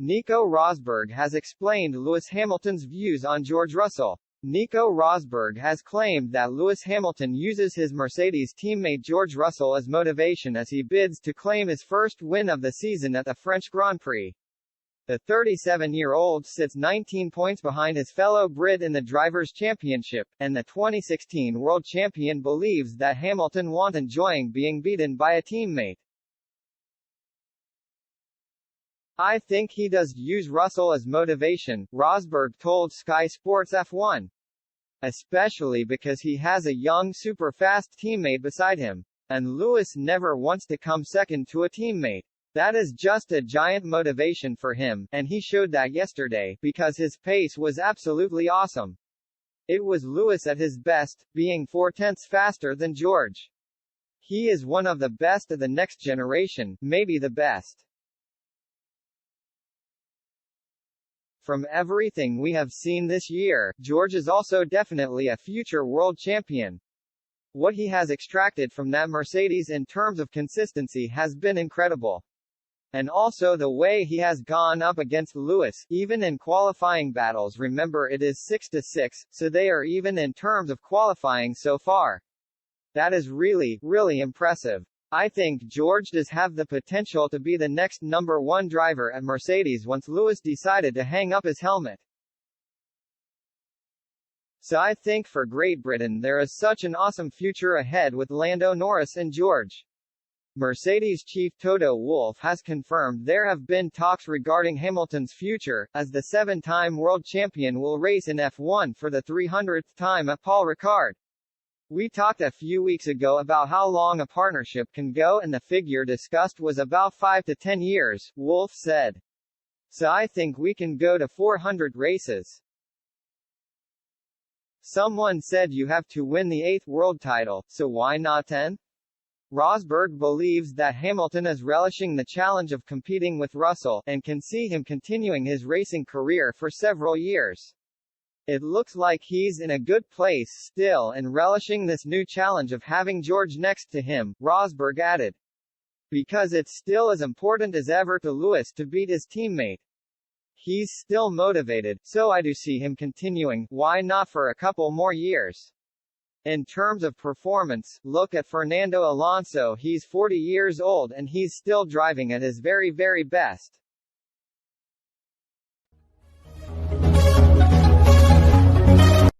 Nico Rosberg has explained Lewis Hamilton's views on George Russell. Nico Rosberg has claimed that Lewis Hamilton uses his Mercedes teammate George Russell as motivation as he bids to claim his first win of the season at the French Grand Prix. The 37-year-old sits 19 points behind his fellow Brit in the Drivers' Championship, and the 2016 world champion believes that Hamilton won't enjoy being beaten by a teammate. "I think he does use Russell as motivation," Rosberg told Sky Sports F1. "Especially because he has a young super-fast teammate beside him. And Lewis never wants to come second to a teammate. That is just a giant motivation for him, and he showed that yesterday, because his pace was absolutely awesome. It was Lewis at his best, being 4/10 faster than George. He is one of the best of the next generation, maybe the best. From everything we have seen this year, George is also definitely a future world champion. What he has extracted from that Mercedes in terms of consistency has been incredible. And also the way he has gone up against Lewis, even in qualifying battles. Remember, it is 6-6, so they are even in terms of qualifying so far. That is really, really impressive. I think George does have the potential to be the next number one driver at Mercedes once Lewis decided to hang up his helmet. So I think for Great Britain there is such an awesome future ahead with Lando Norris and George." Mercedes chief Toto Wolff has confirmed there have been talks regarding Hamilton's future, as the seven-time world champion will race in F1 for the 300th time at Paul Ricard. "We talked a few weeks ago about how long a partnership can go, and the figure discussed was about 5 to 10 years, Wolff said. "So I think we can go to 400 races. Someone said you have to win the 8th world title, so why not 10? Rosberg believes that Hamilton is relishing the challenge of competing with Russell, and can see him continuing his racing career for several years. It looks like he's in a good place still and relishing this new challenge of having George next to him," Rosberg added. "Because it's still as important as ever to Lewis to beat his teammate. He's still motivated, so I do see him continuing, why not for a couple more years. In terms of performance, look at Fernando Alonso. He's 40 years old and he's still driving at his very, very best.